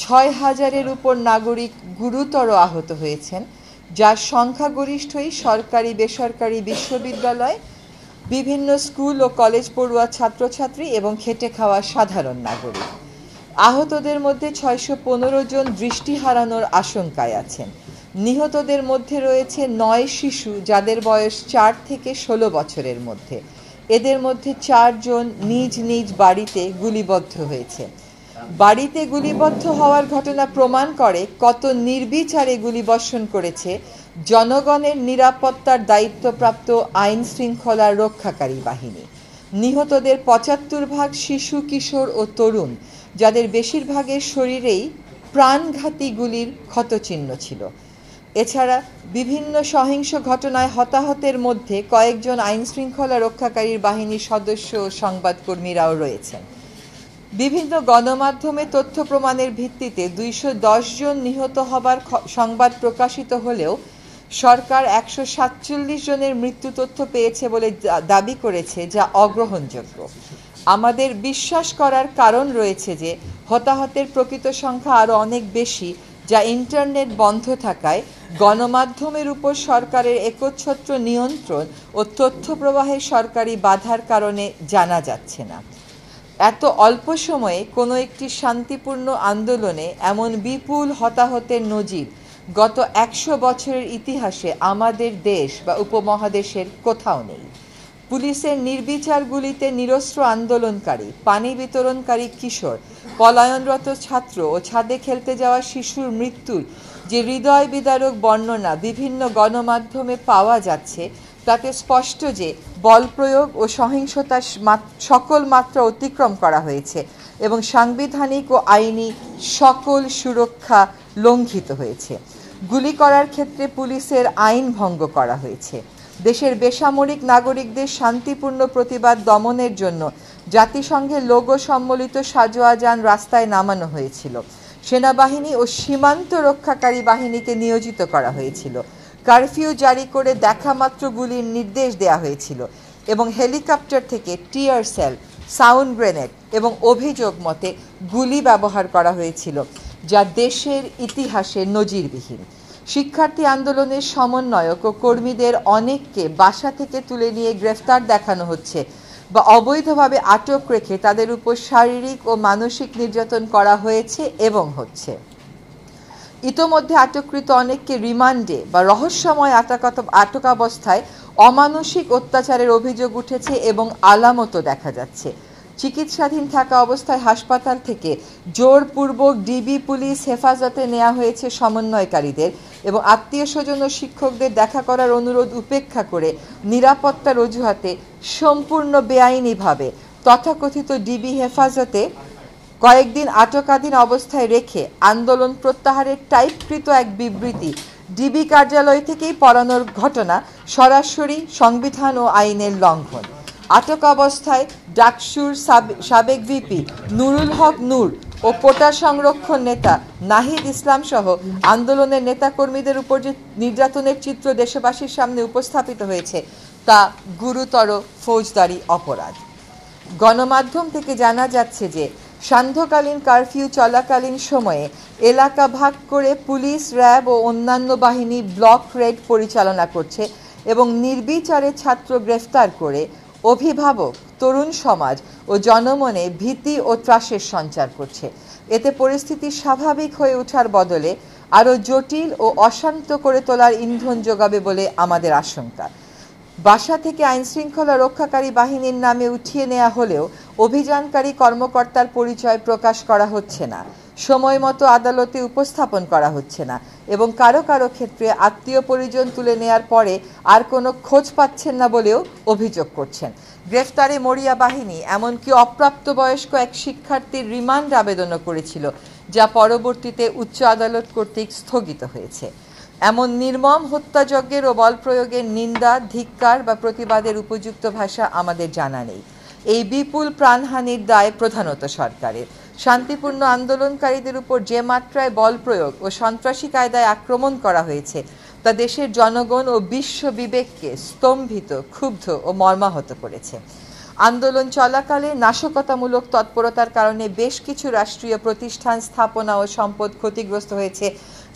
৬,০০০-এর উপর নাগরিক গুরুতর আহত হয়েছেন, যার সংখ্যাগরিষ্ঠই সরকারি বেসরকারি বিশ্ববিদ্যালয়, বিভিন্ন স্কুল ও কলেজ পড়ুয়া ছাত্রছাত্রী এবং খেটে খাওয়া সাধারণ নাগরিক। আহতদের মধ্যে ৬১৫ জন দৃষ্টি হারানোর আশঙ্কায় আছেন। নিহতদের মধ্যে রয়েছে ৯ শিশু, যাদের বয়স ৪ থেকে ১৬ বছরের মধ্যে। এদের মধ্যে ৪ জন নিজ নিজ বাড়িতে গুলিবদ্ধ হয়েছে। বাড়িতে গুলিবদ্ধ হওয়ার ঘটনা প্রমাণ করে কত নির্বিচারে গুলিবর্ষণ করেছে জনগণের নিরাপত্তার দায়িত্বপ্রাপ্ত আইন শৃঙ্খলা রক্ষাকারী বাহিনী। নিহতদের ৭৫% শিশু, কিশোর ও তরুণ, যাদের বেশিরভাগের শরীরেই প্রাণঘাতী গুলির ক্ষতচিহ্ন ছিল। এছাড়া বিভিন্ন সহিংস ঘটনায় হতাহতের মধ্যে কয়েকজন আইন শৃঙ্খলা রক্ষাকারী বাহিনীর সদস্য ও সংবাদকর্মীরাও রয়েছেন। বিভিন্ন গণমাধ্যমে তথ্য প্রমাণের ভিত্তিতে ২১০ জন নিহত হবার সংবাদ প্রকাশিত হলেও সরকার ১৪৭ জনের মৃত্যু তথ্য পেয়েছে বলে দাবি করেছে, যা অগ্রহণযোগ্য। আমাদের বিশ্বাস করার কারণ রয়েছে যে হতাহতের প্রকৃত সংখ্যা আরও অনেক বেশি, যা ইন্টারনেট বন্ধ থাকায় গণমাধ্যমের উপর সরকারের একচ্ছত্র নিয়ন্ত্রণ ও তথ্য প্রবাহে সরকারি বাধার কারণে জানা যাচ্ছে না। এত অল্প সময়ে কোনো একটি শান্তিপূর্ণ আন্দোলনে এমন বিপুল হতাহতের নজির গত ১০০ বছরের ইতিহাসে আমাদের দেশ বা উপমহাদেশের কোথাও নেই। পুলিশের নির্বিচার গুলিতে নিরস্ত্র আন্দোলনকারী, পানি বিতরণকারী কিশোর, পলায়নরত ছাত্র ও ছাদে খেলতে যাওয়া শিশুর মৃত্যুর যে হৃদয় বিদারক বর্ণনা বিভিন্ন গণমাধ্যমে পাওয়া যাচ্ছে, তাতে স্পষ্ট যে বল প্রয়োগ ও সহিংসতার সকল মাত্রা অতিক্রম করা হয়েছে এবং সাংবিধানিক ও আইনি সকল সুরক্ষা লঙ্ঘিত হয়েছে। গুলি করার ক্ষেত্রে পুলিশের আইন ভঙ্গ করা হয়েছে। দেশের বেসামরিক নাগরিকদের শান্তিপূর্ণ প্রতিবাদ দমনের জন্য জাতিসংঘের লোগো সম্বলিত সাজোয়া যান রাস্তায় নামানো হয়েছিল। সেনাবাহিনী ও সীমান্ত রক্ষাকারী বাহিনীকে নিয়োজিত করা হয়েছিল। কারফিউ জারি করে দেখামাত্র গুলির নির্দেশ দেওয়া হয়েছিল এবং হেলিকপ্টার থেকে টিয়ার সেল, সাউন্ড গ্রেনেড এবং অভিযোগ মতে গুলি ব্যবহার করা হয়েছিল, যা দেশের ইতিহাসে নজিরবিহীন। শিক্ষার্থী আন্দোলনের সমন্বয়ক ও কর্মীদের অনেককে বাসা থেকে তুলে নিয়ে গ্রেফতার দেখানো হচ্ছে বা অবৈধভাবে আটক রেখে তাদের উপর শারীরিক ও মানসিক নির্যাতন করা হয়েছে এবং হচ্ছে। ইতোমধ্যে আটককৃত অনেককে রিমান্ডে বা রহস্যময় আটকাবস্থায় অমানসিক অত্যাচারের অভিযোগ উঠেছে এবং আলামতও দেখা যাচ্ছে। চিকিৎসাধীন থাকা অবস্থায় হাসপাতাল থেকে জোরপূর্বক ডিবি পুলিশ হেফাজতে নেওয়া হয়েছে সমন্বয়কারীদের এবং আত্মীয় স্বজন ও শিক্ষকদের দেখা করার অনুরোধ উপেক্ষা করে নিরাপত্তার অজুহাতে সম্পূর্ণ বেআইনিভাবে তথাকথিত ডিবি হেফাজতে কয়েকদিন আটকাধীন অবস্থায় রেখে আন্দোলন প্রত্যাহারের টাইপকৃত এক বিবৃতি ডিবি কার্যালয় থেকেই পড়ানোর ঘটনা সরাসরি সংবিধান ও আইনের লঙ্ঘন। আটক অবস্থায় ডাকসুর সাবেক ভিপি নুরুল হক নূর ও কোটা সংরক্ষণ নেতা নাহিদ ইসলাম সহ আন্দোলনের নেতাকর্মীদের উপর যে নির্যাতনের চিত্র দেশবাসীর সামনে উপস্থাপিত হয়েছে, তা গুরুতর ফৌজদারি অপরাধ। গণমাধ্যম থেকে জানা যাচ্ছে যে সান্ধ্যকালীন কারফিউ চলাকালীন সময়ে এলাকা ভাগ করে পুলিশ, র্যাব ও অন্যান্য বাহিনী ব্লক রেড পরিচালনা করছে এবং নির্বিচারে ছাত্র গ্রেফতার করে অভিভাবক, তরুণ সমাজ ও জনমনে ভীতি ও ত্রাসের সঞ্চার করছে। এতে পরিস্থিতি স্বাভাবিক হয়ে ওঠার বদলে আরও জটিল ও অশান্ত করে তোলার ইন্ধন যোগাবে বলে আমাদের আশঙ্কা। বাসা থেকে আইনশৃঙ্খলা রক্ষাকারী বাহিনীর নামে উঠিয়ে নেওয়া হলেও অভিযানকারী কর্মকর্তার পরিচয় প্রকাশ করা হচ্ছে না, সময় মতো আদালতে উপস্থাপন করা হচ্ছে না এবং কারো কারো ক্ষেত্রে আত্মীয় পরিজন তুলে নেয়ার পরে আর কোনো খোঁজ পাচ্ছেন না বলেও অভিযোগ করছেন। গ্রেফতারে মরিয়া বাহিনী এমনকি অপ্রাপ্তবয়স্ক এক শিক্ষার্থীর রিমান্ড আবেদনও করেছিল, যা পরবর্তীতে উচ্চ আদালত কর্তৃক স্থগিত হয়েছে। এমন নির্মম হত্যাযজ্ঞের ও বল প্রয়োগের নিন্দা, ধিক্কার বা প্রতিবাদের উপযুক্ত ভাষা আমাদের জানা নেই। এই বিপুল প্রাণহানির দায় প্রধানত সরকারের। শান্তিপূর্ণ আন্দোলনকারীদের উপর যে মাত্রায় বল প্রয়োগ ও সন্ত্রাসী কায়দায় আক্রমণ করা হয়েছে, তা দেশের জনগণ ও বিশ্ব বিবেককে স্তম্ভিত, ক্ষুব্ধ ও মর্মাহত করেছে। আন্দোলন চলাকালে নাশকতামূলক তৎপরতার কারণে বেশ কিছু রাষ্ট্রীয় প্রতিষ্ঠান, স্থাপনা ও সম্পদ ক্ষতিগ্রস্ত হয়েছে,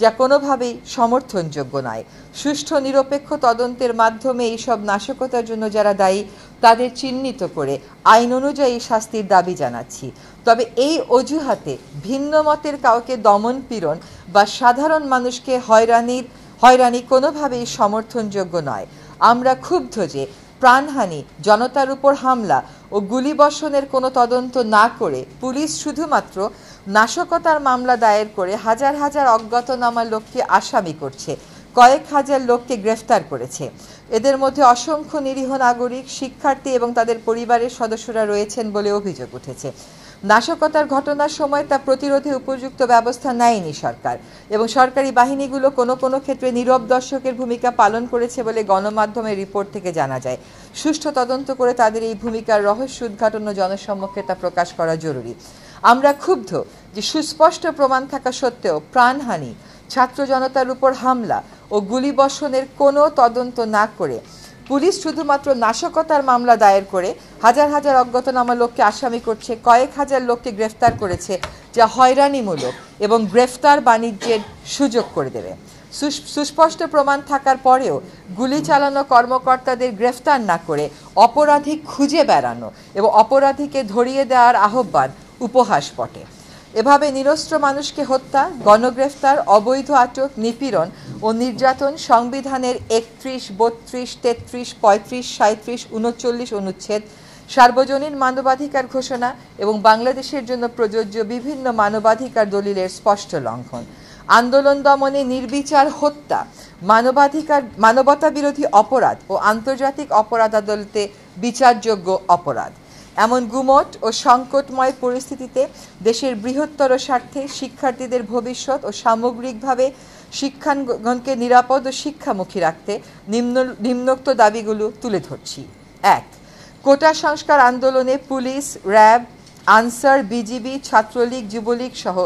যা কোনোভাবেই সমর্থনযোগ্য নয়। সুষ্ঠু নিরপেক্ষ তদন্তের মাধ্যমে এইসব নাশকতার জন্য যারা দায়ী তাদের চিহ্নিত করে আইন অনুযায়ী শাস্তির দাবি জানাচ্ছি। তবে এই অজুহাতে ভিন্ন মতের কাউকে দমন পীড়ন বা সাধারণ মানুষকে হয়রানি কোনোভাবেই সমর্থনযোগ্য নয়। আমরা ক্ষুব্ধ যে প্রাণহানি, জনতার উপর হামলা ও গুলিবর্ষণের কোনো তদন্ত না করে পুলিশ শুধুমাত্র নাশকতার মামলা দায়ের করে হাজার হাজার অজ্ঞাতনামা লোককে আসামি করছে, কয়েক হাজার লোককে গ্রেফতার করেছে। এদের মধ্যে অসংখ্য নিরীহ নাগরিক, শিক্ষার্থী এবং তাদের পরিবারের সদস্যরা রয়েছেন বলে অভিযোগ উঠেছে। নাশকতার ঘটনার সময় তা প্রতিরোধে উপযুক্ত ব্যবস্থা নেয়নি সরকার, এবং সরকারি বাহিনীগুলো কোনো কোনো ক্ষেত্রে নীরব দর্শকের ভূমিকা পালন করেছে বলে গণমাধ্যমের রিপোর্ট থেকে জানা যায়। সুষ্ঠু তদন্ত করে তাদের এই ভূমিকার রহস্য উদ্ঘাটন ও জনসম্মুখে তা প্রকাশ করা জরুরি। আমরা ক্ষুব্ধ যে সুস্পষ্ট প্রমাণ থাকা সত্ত্বেও প্রাণহানি, ছাত্র জনতার উপর হামলা ও গুলিবর্ষণের কোনো তদন্ত না করে পুলিশ শুধুমাত্র নাশকতার মামলা দায়ের করে হাজার হাজার অজ্ঞাতনামা লোককে আসামি করছে, কয়েক হাজার লোককে গ্রেফতার করেছে, যা হয়রানিমূলক এবং গ্রেফতার বাণিজ্যের সুযোগ করে দেবে। সুস্পষ্ট প্রমাণ থাকার পরেও গুলি চালানো কর্মকর্তাদের গ্রেফতার না করে অপরাধী খুঁজে বেড়ানো এবং অপরাধীকে ধরিয়ে দেওয়ার আহ্বান উপহাস বটে। এভাবে নিরস্ত্র মানুষকে হত্যা, গণগ্রেফতার, অবৈধ আটক, নিপীড়ন ও নির্যাতন সংবিধানের 31, 32, 33, 35, 37, 39 অনুচ্ছেদ, সার্বজনীন মানবাধিকার ঘোষণা এবং বাংলাদেশের জন্য প্রযোজ্য বিভিন্ন মানবাধিকার দলিলের স্পষ্ট লঙ্ঘন। আন্দোলন দমনে নির্বিচার হত্যা মানবতা বিরোধী অপরাধ ও আন্তর্জাতিক অপরাধ আদালতে বিচারযোগ্য অপরাধ। এমন গুমট ও সংকটময় পরিস্থিতিতে দেশের বৃহত্তর স্বার্থে শিক্ষার্থীদের ভবিষ্যৎ ও সামগ্রিকভাবে শিক্ষাঙ্গনকে নিরাপদ ও শিক্ষামুখী রাখতে নিম্নোক্ত দাবিগুলো তুলে ধরছি। 1. কোটা সংস্কার আন্দোলনে police, RAB, answer, BGB, Chhatra League, Jubo League সহ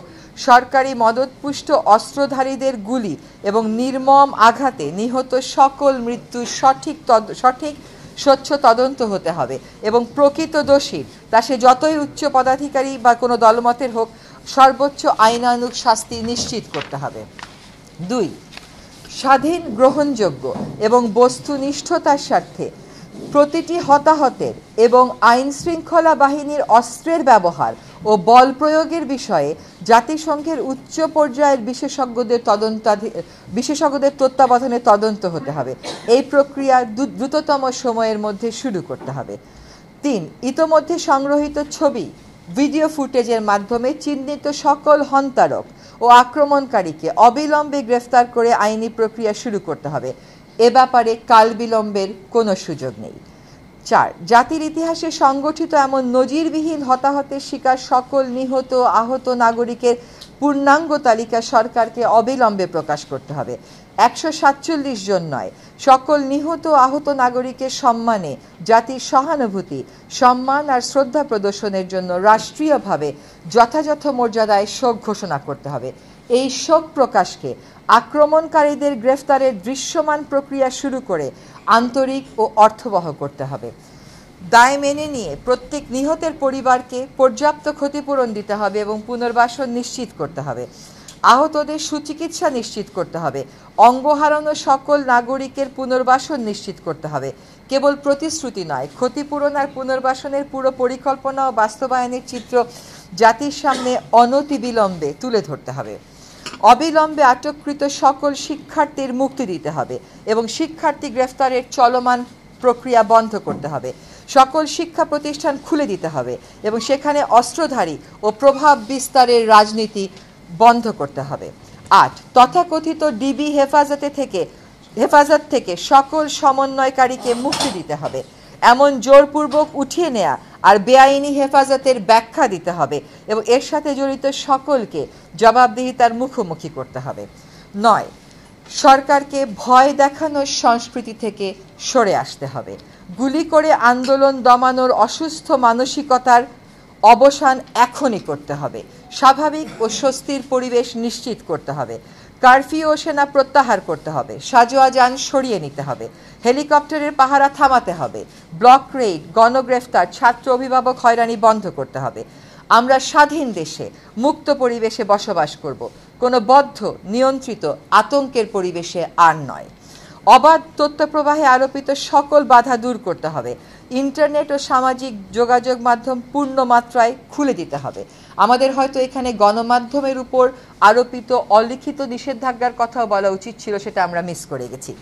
সরকারি মদতপুষ্ট অস্ত্রধারীদের গুলি এবং নির্মম আঘাতে নিহত সকল মৃত্যুর সঠিক স্বচ্ছ তদন্ত হতে হবে এবং প্রকৃত দোষী, তা সে যতই উচ্চ পদাধিকারী বা কোনো দলমতের হোক, সর্বোচ্চ আইনানুগ শাস্তি নিশ্চিত করতে হবে। 2. স্বাধীন, গ্রহণযোগ্য এবং বস্তুনিষ্ঠতার স্বার্থে প্রতিটি হতাহতের এবং আইন শৃঙ্খলা বাহিনীর অস্ত্রের ব্যবহার ও বল প্রয়োগের বিষয়ে জাতিসংঘের উচ্চ পর্যায়ের বিশেষজ্ঞদের তত্ত্বাবধানে তদন্ত হতে হবে। এই প্রক্রিয়া দ্রুততম সময়ের মধ্যে শুরু করতে হবে। 3. ইতোমধ্যে সংগ্রহীত ছবি, ভিডিও ফুটেজের মাধ্যমে চিহ্নিত সকল হন্তারক ও আক্রমণকারীকে অবিলম্বে গ্রেফতার করে আইনি প্রক্রিয়া শুরু করতে হবে। এ ব্যাপারে কাল বিলম্বের কোনো সুযোগ নেই। 4. জাতির ইতিহাসে সংগঠিত এমন নজিরবিহীন হতাহতের শিকার সকল নিহত আহত নাগরিকের পূর্ণাঙ্গ তালিকা সরকারকে অবিলম্বে প্রকাশ করতে হবে। 147 জন নয়, সকল নিহত আহত নাগরিকের সম্মানে জাতির সহানুভূতি, সম্মান আর শ্রদ্ধা প্রদর্শনের জন্য রাষ্ট্রীয়ভাবে যথাযথ মর্যাদায় শোক ঘোষণা করতে হবে। এই শোক প্রকাশকে আক্রমণকারীদের গ্রেফতারের দৃশ্যমান প্রক্রিয়া শুরু করে আন্তরিক ও অর্থবহ করতে হবে। দায় মেনে নিয়ে প্রত্যেক নিহতের পরিবারকে পর্যাপ্ত ক্ষতিপূরণ দিতে হবে এবং পুনর্বাসন নিশ্চিত করতে হবে। আহতদের সুচিকিৎসা নিশ্চিত করতে হবে। অঙ্গ হারানো সকল নাগরিকের পুনর্বাসন নিশ্চিত করতে হবে। কেবল প্রতিশ্রুতি নয়, ক্ষতিপূরণ আর পুনর্বাসনের পুরো পরিকল্পনা ও বাস্তবায়নের চিত্র জাতির সামনে অনতিবিলম্বে তুলে ধরতে হবে। অবিলম্বে আটককৃত সকল শিক্ষার্থীর মুক্তি দিতে হবে এবং শিক্ষার্থী গ্রেফতারের চলমান প্রক্রিয়া বন্ধ করতে হবে। সকল শিক্ষা প্রতিষ্ঠান খুলে দিতে হবে এবং সেখানে অস্ত্রধারী ও প্রভাব বিস্তারের রাজনীতি বন্ধ করতে হবে। 8. তথাকথিত ডিবি হেফাজত থেকে সকল সমন্বয়কারীকে মুক্তি দিতে হবে। এমন জোরপূর্বক উঠিয়ে নেয়া আর বেআইনি হেফাজতের ব্যাখ্যা দিতে হবে এবং এর সাথে জড়িত সকলকে জবাবদিহিতার মুখোমুখি করতে হবে। 9. সরকারকে ভয় দেখানোর সংস্কৃতি থেকে সরে আসতে হবে। গুলি করে আন্দোলন দমানোর অসুস্থ মানসিকতার অবসান এখনই করতে হবে। স্বাভাবিক ও স্বস্তির পরিবেশ নিশ্চিত করতে হবে। কারফিউ ও সেনা প্রত্যাহার করতে হবে। সাজোয়া যান সরিয়ে নিতে হবে। হেলিকপ্টারের পাহারা থামাতে হবে। ব্লক রেইড, গণগ্রেফতার, ছাত্র অভিভাবক হয়রানি বন্ধ করতে হবে। আমরা স্বাধীন দেশে মুক্ত পরিবেশে বসবাস করব, কোনো বদ্ধ নিয়ন্ত্রিত আতঙ্কের পরিবেশে আর নয়। অবাধ তথ্য প্রবাহে আরোপিত সকল বাধা দূর করতে হবে। ইন্টারনেট ও সামাজিক যোগাযোগ মাধ্যম পূর্ণ মাত্রায় খুলে দিতে হবে। আমাদের হয়তো এখানে গণমাধ্যমের উপর আরোপিত অলিখিত নিষেধাজ্ঞার কথাও বলা উচিত ছিল, সেটা আমরা মিস করে গেছি।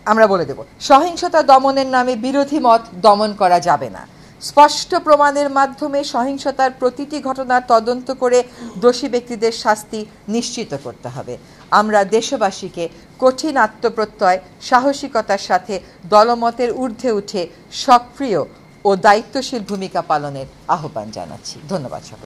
আমরা বলে দেব, সহিংসতা দমনের নামে বিরোধী মত দমন করা যাবে না। স্পষ্ট প্রমাণের মাধ্যমে সহিংসতার প্রতিটি ঘটনার তদন্ত করে দোষী ব্যক্তিদের শাস্তি নিশ্চিত করতে হবে। আমরা দেশবাসীকে কঠিন আত্মপ্রত্যয়, সাহসিকতার সাথে দলমতের ঊর্ধ্বে উঠে সক্রিয় ও দায়িত্বশীল ভূমিকা পালনের আহ্বান জানাচ্ছি। ধন্যবাদ সকলকে।